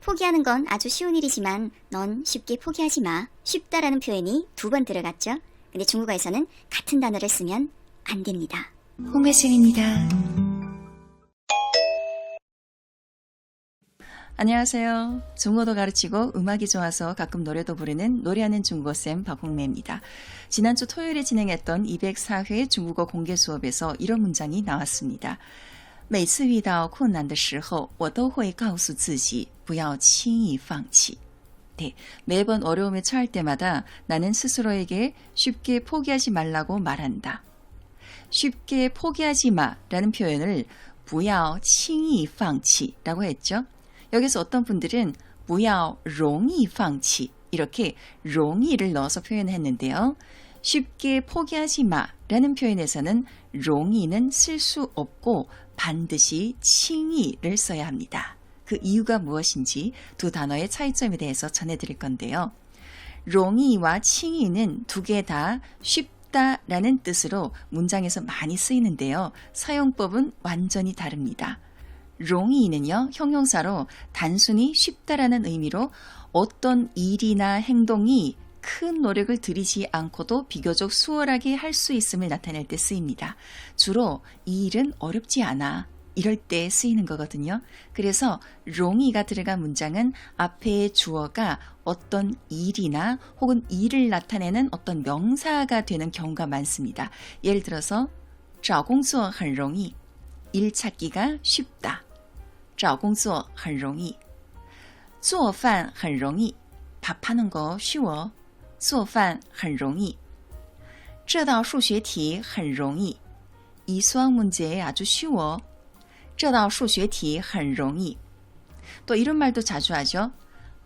포기하는 건 아주 쉬운 일이지만 넌 쉽게 포기하지 마. 쉽다라는 표현이 2번 들어갔죠? 근데 중국어에서는 같은 단어를 쓰면 안 됩니다. 홍배승입니다. 안녕하세요. 중국어도 가르치고 음악이 좋아서 가끔 노래도 부르는 노래하는 중국어쌤 박홍매입니다. 지난주 토요일에 진행했던 204회 중국어 공개 수업에서 이런 문장이 나왔습니다. 每次遇到困难的时候我都会告诉自己不要轻易放弃. 네, 매번 어려움에 처할 때마다 나는 스스로에게 쉽게 포기하지 말라고 말한다. 쉽게 포기하지 마라는 표현을 不要轻易放弃라고 했죠. 여기서 어떤 분들은 不要容易放弃 이렇게 容易를 넣어서 표현했는데요. 쉽게 포기하지 마라는 표현에서는 容易는 쓸 수 없고 반드시 轻易를 써야 합니다. 그 이유가 무엇인지 두 단어의 차이점에 대해서 전해드릴 건데요. 容易와 轻易는 두 개 다 쉽다라는 뜻으로 문장에서 많이 쓰이는데요. 사용법은 완전히 다릅니다. 容易는요, 형용사로 단순히 쉽다라는 의미로 어떤 일이나 행동이 큰 노력을 들이지 않고도 비교적 수월하게 할 수 있음을 나타낼 때 쓰입니다. 주로 이 일은 어렵지 않아. 이럴 때 쓰이는 거거든요. 그래서 容易가 들어간 문장은 앞에 주어가 어떤 일이나 혹은 일을 나타내는 어떤 명사가 되는 경우가 많습니다. 예를 들어서 找工作很容易. 일 찾기가 쉽다. 找工作很容易. 做饭很容易. 밥하는 거 쉬워. 做饭很容易. 这道数学题很容易. 이 수학 문제 아주 쉬워. 这道数学题很容易. 또 이런 말도 자주 하죠.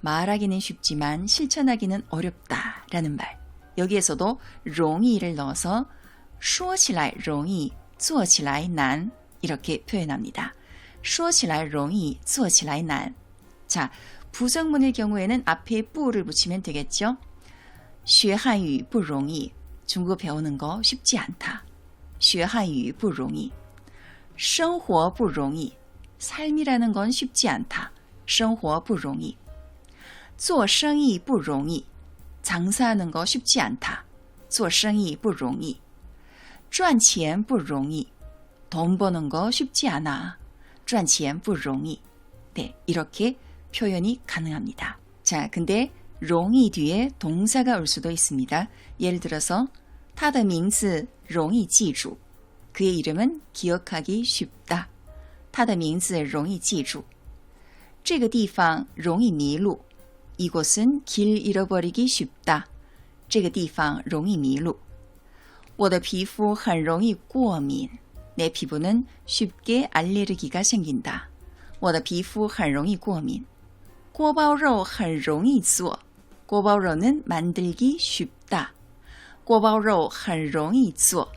말하기는 쉽지만 실천하기는 어렵다 라는 말. 여기에서도 容易를 넣어서 说起来容易做起来难 이렇게 표현합니다. 说起来容易做起来难. 자, 부정문일 경우에는 앞에 不를 붙이면 되겠죠. 学汉语不容易. 중국어 배우는 거 쉽지 않다. 学汉语不容易. 生活不容易. 삶이라는 건 쉽지 않다. 生活不容易. 做生意不容易. 장사하는 거 쉽지 않다. 做生意不容易. 赚钱不容易. 돈 버는 거 쉽지 않아. 赚钱不容易. 네, 이렇게 표현이 가능합니다. 자, 근데 容易 뒤에 동사가 올 수도 있습니다. 예를 들어서 他的名字容易记住. 그의 이름은 기억하기 쉽다. 他的名字容易记住. 这个地方容易迷路. 이곳은 길 잃어버리기 쉽다. 这个地方容易迷路. 我的皮肤很容易过敏. 내 피부는 쉽게 알레르기가 생긴다. 我的皮肤很容易过敏. 锅包肉很容易做. 锅包肉는 만들기 쉽다. 锅包肉很容易做.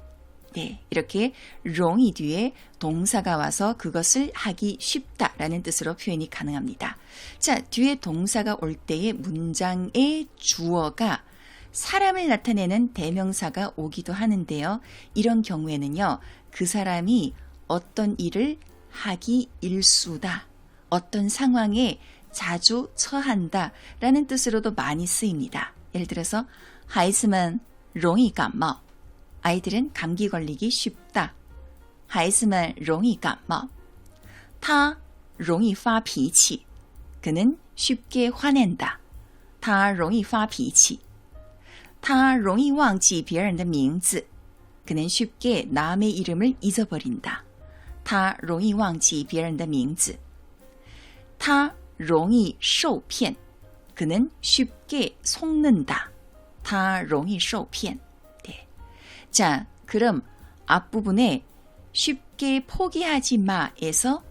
네, 이렇게 容易 뒤에 동사가 와서 그것을 하기 쉽다라는 뜻으로 표현이 가능합니다. 자, 뒤에 동사가 올 때의 문장의 주어가 사람을 나타내는 대명사가 오기도 하는데요. 이런 경우에는요, 그 사람이 어떤 일을 하기 일수다, 어떤 상황에 자주 처한다 라는 뜻으로도 많이 쓰입니다. 예를 들어서 孩子们容易感冒. 아이들은 감기 걸리기 쉽다. 孩子们容易感冒. 他容易发脾气. 그는 쉽게 화낸다. 他容易发脾气. 他容易忘记别人的名字. 그는 쉽게 남의 이름을 잊어버린다. 他容易忘记别人的名字. 他容易受骗. 그는 쉽게 속는다. 他容易受骗. 네. 자, 그럼 앞부분에 쉽게 포기하지 마에서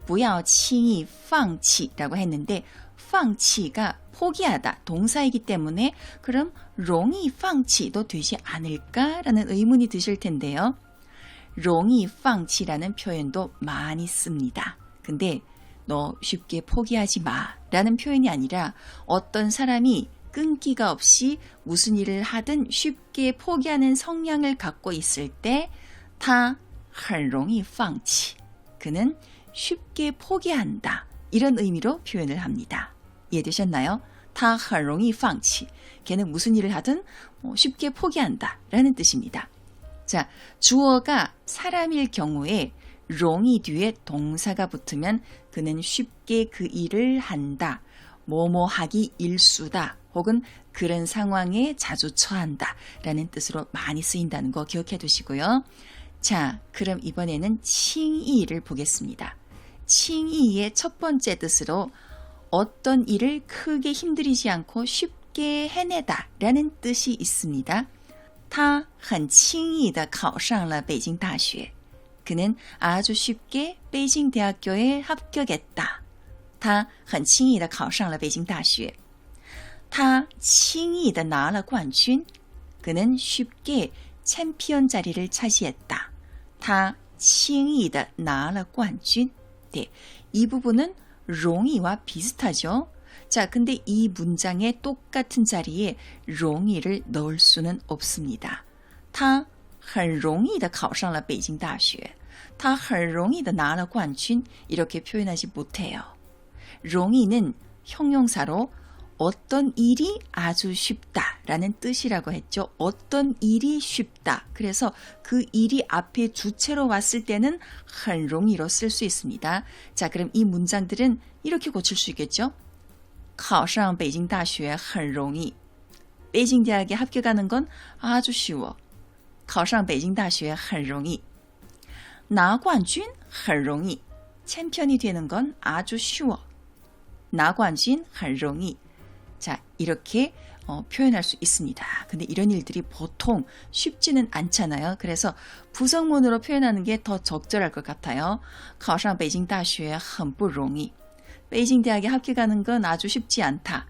不要轻易放弃라고 했는데 放弃가 포기하다 동사이기 때문에 그럼 容易放弃도 되지 않을까라는 의문이 드실 텐데요. 容易放弃라는 표현도 많이 씁니다. 근데 너 쉽게 포기하지 마 라는 표현이 아니라 어떤 사람이 끈기가 없이 무슨 일을 하든 쉽게 포기하는 성향을 갖고 있을 때他很容易放弃. 그는 쉽게 포기한다. 이런 의미로 표현을 합니다. 이해되셨나요? 他很容易放弃. 걔는 무슨 일을 하든 쉽게 포기한다 라는 뜻입니다. 자, 주어가 사람일 경우에 容易 뒤에 동사가 붙으면 그는 쉽게 그 일을 한다. 뭐뭐 하기 일수다. 혹은 그런 상황에 자주 처한다 라는 뜻으로 많이 쓰인다는 거 기억해 두시고요. 자, 그럼 이번에는 칭의를 보겠습니다. 칭의의 첫 번째 뜻으로 어떤 일을 크게 힘들이지 않고 쉽게 해내다 라는 뜻이 있습니다. 他很轻易地考上了北京大学. 그는 아주 쉽게 베이징 대학교에 합격했다. 他很轻易地考上了北京大学. 他轻易地拿了冠军. 그는 쉽게 챔피언 자리를 차지했다. 他轻易地拿了冠军. 네, 이 부분은 容易와 비슷하죠. 자, 근데 이 문장의 똑같은 자리에 容易를 넣을 수는 없습니다. 他很容易地考上了北京大学. 他很容易地拿了冠军. 이렇게 표현하지 못해요. 容易는 형용사로 어떤 일이 아주 쉽다라는 뜻이라고 했죠. 어떤 일이 쉽다. 그래서 그 일이 앞에 주체로 왔을 때는 很容易로 쓸 수 있습니다. 자, 그럼 이 문장들은 이렇게 고칠 수 있겠죠. 考上北京大学很容易. 베이징 대학에 합격하는 건 아주 쉬워. 考上北京大学很容易. 拿冠军很容易. 챔피언이 되는 건 아주 쉬워. 拿冠军很容易. 자, 이렇게 표현할 수 있습니다. 근데 이런 일들이 보통 쉽지는 않잖아요. 그래서 부정문으로 표현하는 게 더 적절할 것 같아요. 考上北京大学很不容易. 베이징 대학에 합격하는 건 아주 쉽지 않다.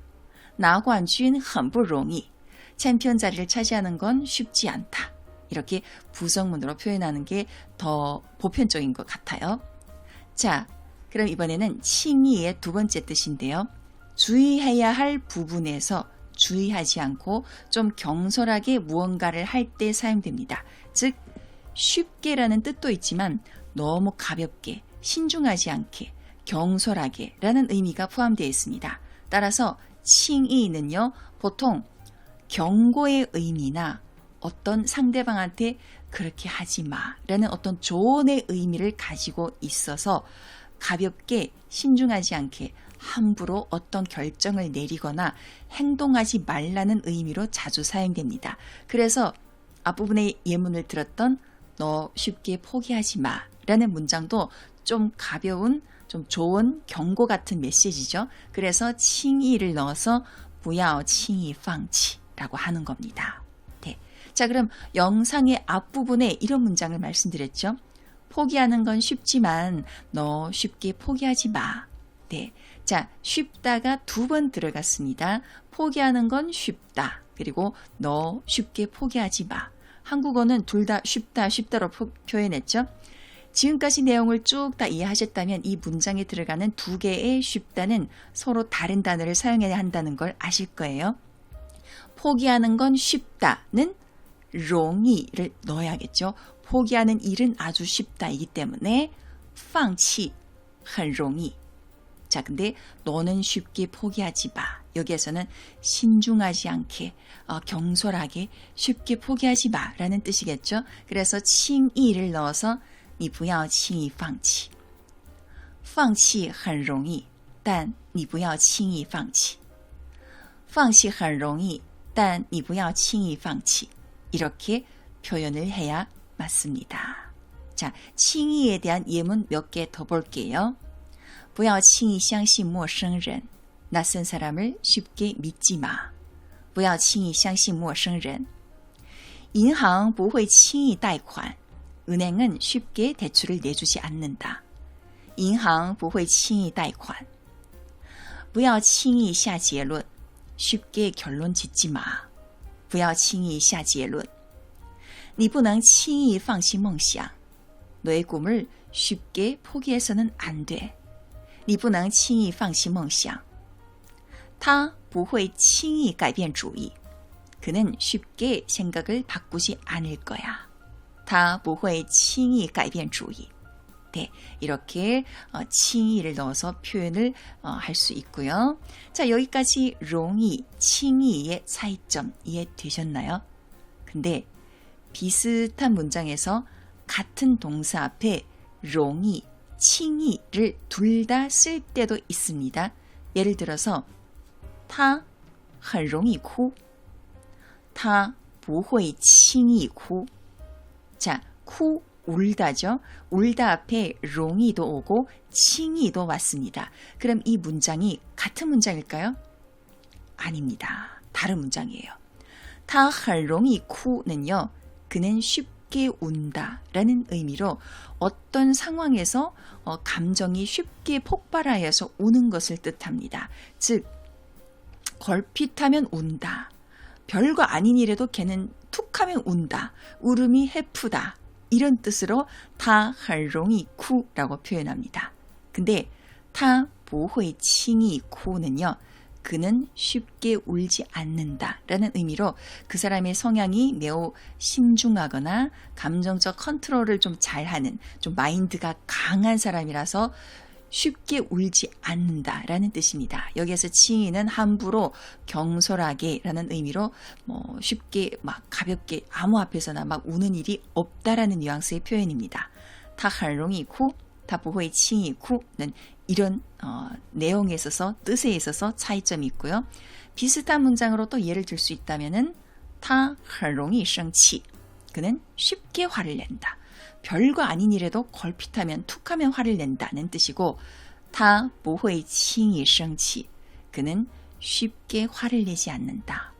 拿冠军很不容易. 챔피언 자리를 차지하는 건 쉽지 않다. 이렇게 부정문으로 표현하는 게 더 보편적인 것 같아요. 자, 그럼 이번에는 칭의의 두 번째 뜻인데요. 주의해야 할 부분에서 주의하지 않고 좀 경솔하게 무언가를 할 때 사용됩니다. 즉, 쉽게라는 뜻도 있지만 너무 가볍게, 신중하지 않게, 경솔하게 라는 의미가 포함되어 있습니다. 따라서 칭의는요, 보통 경고의 의미나 어떤 상대방한테 그렇게 하지 마 라는 어떤 조언의 의미를 가지고 있어서 가볍게 신중하지 않게 함부로 어떤 결정을 내리거나 행동하지 말라는 의미로 자주 사용됩니다. 그래서 앞부분의 예문을 들었던 너 쉽게 포기하지 마 라는 문장도 좀 가벼운 좀 좋은 경고 같은 메시지죠. 그래서 칭의를 넣어서 不要轻易放弃라고 하는 겁니다. 네. 자, 그럼 영상의 앞부분에 이런 문장을 말씀드렸죠. 포기하는 건 쉽지만 너 쉽게 포기하지 마. 네. 자, 쉽다가 두 번 들어갔습니다. 포기하는 건 쉽다. 그리고 너 쉽게 포기하지 마. 한국어는 둘 다 쉽다, 쉽다로 표현했죠. 지금까지 내용을 쭉 다 이해하셨다면 이 문장에 들어가는 두 개의 쉽다는 서로 다른 단어를 사용해야 한다는 걸 아실 거예요. 포기하는 건 쉽다는 容易를 넣어야겠죠. 포기하는 일은 아주 쉽다이기 때문에 放弃很容易. 자, 근데 너는 쉽게 포기하지 마. 여기에서는 신중하지 않게, 경솔하게 쉽게 포기하지 마 라는 뜻이겠죠. 그래서 轻易를 넣어서 你不要轻易放弃. 放弃很容易,但你不要轻易放弃. 放弃很容易,但你不要轻易放弃. 이렇게 표현을 해야 맞습니다. 자, 칭의에 대한 예문 몇 개 더 볼게요. 不要轻易相信陌生人. 낯선 사람을 쉽게 믿지 마. 不要轻易相信陌生人. 银行不会轻易贷款. 은행은 쉽게 대출을 내주지 않는다. 银行不会轻易贷款. 不要轻易下结论. 쉽게 결론 짓지 마. 不要轻易下结论. 你不能轻易放弃梦想. 너의 꿈을 쉽게 포기해서는 안 돼. 你不能轻易放弃梦想. 他不会轻易改变主意. 그는 쉽게 생각을 바꾸지 않을 거야. 他不会轻易改变主意. 네, 이렇게 칭의를 넣어서 표현을 할 수 있고요. 자, 여기까지 롱이, 칭의의 차이점 이해되셨나요? 근데 비슷한 문장에서 같은 동사 앞에 롱이, 칭의를 둘 다 쓸 때도 있습니다. 예를 들어서 他很容易哭他不会轻易哭 자,哭울다죠. 울다 앞에 롱이도 오고 칭이도 왔습니다. 그럼 이 문장이 같은 문장일까요? 아닙니다. 다른 문장이에요. 他很容易哭는요. 그는 쉽게 운다 라는 의미로 어떤 상황에서 감정이 쉽게 폭발하여서 우는 것을 뜻합니다. 즉 걸핏하면 운다. 별거 아닌 일에도 걔는 툭하면 운다. 울음이 해프다. 이런 뜻으로 他很容易哭라고 표현합니다. 근데 他不会轻易哭는요. 그는 쉽게 울지 않는다 라는 의미로 그 사람의 성향이 매우 신중하거나 감정적 컨트롤을 좀 잘하는 좀 마인드가 강한 사람이라서 쉽게 울지 않는다 라는 뜻입니다. 여기에서 칭의는 함부로 경솔하게 라는 의미로 쉽게 막 가볍게 아무 앞에서나 막 우는 일이 없다라는 뉘앙스의 표현입니다. 他很容易哭他不会轻易哭는 이런 내용에 있어서 뜻에 있어서 차이점이 있고요. 비슷한 문장으로 또 예를 들 수 있다면은 他很容易生气 그는 쉽게 화를 낸다. 별거 아닌 일에도 걸핏하면 툭하면 화를 낸다는 뜻이고 他不会轻易生气 그는 쉽게 화를 내지 않는다.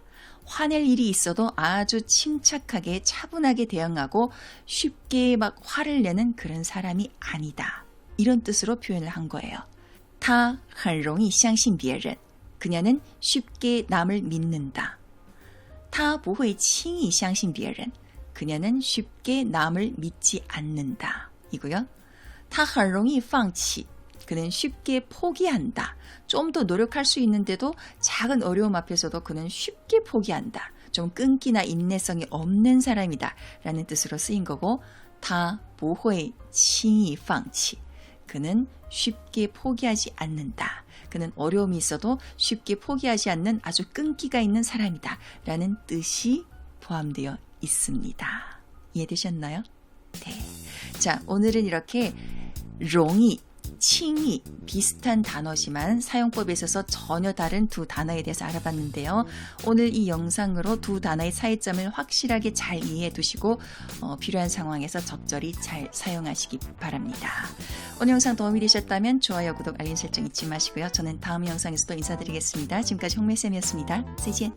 화낼 일이 있어도 아주 침착하게 차분하게 대응하고 쉽게 막 화를 내는 그런 사람이 아니다. 이런 뜻으로 표현을 한 거예요. 他很容易相信别人 그녀는 쉽게 남을 믿는다. 他不会轻易相信别人 그녀는 쉽게 남을 믿지 않는다. 이고요. 他很容易放弃 그는 쉽게 포기한다. 좀 더 노력할 수 있는데도 작은 어려움 앞에서도 그는 쉽게 포기한다. 좀 끈기나 인내성이 없는 사람이다 라는 뜻으로 쓰인 거고 他不会轻易放弃 그는 쉽게 포기하지 않는다. 그는 어려움이 있어도 쉽게 포기하지 않는 아주 끈기가 있는 사람이다 라는 뜻이 포함되어 있습니다. 이해되셨나요? 네. 자, 오늘은 이렇게 롱이, 칭이 비슷한 단어지만 사용법에 있어서 전혀 다른 두 단어에 대해서 알아봤는데요. 오늘 이 영상으로 두 단어의 차이점을 확실하게 잘 이해해 두시고 필요한 상황에서 적절히 잘 사용하시기 바랍니다. 오늘 영상 도움이 되셨다면 좋아요, 구독, 알림 설정 잊지 마시고요. 저는 다음 영상에서도 인사드리겠습니다. 지금까지 홍매쌤이었습니다. 再见.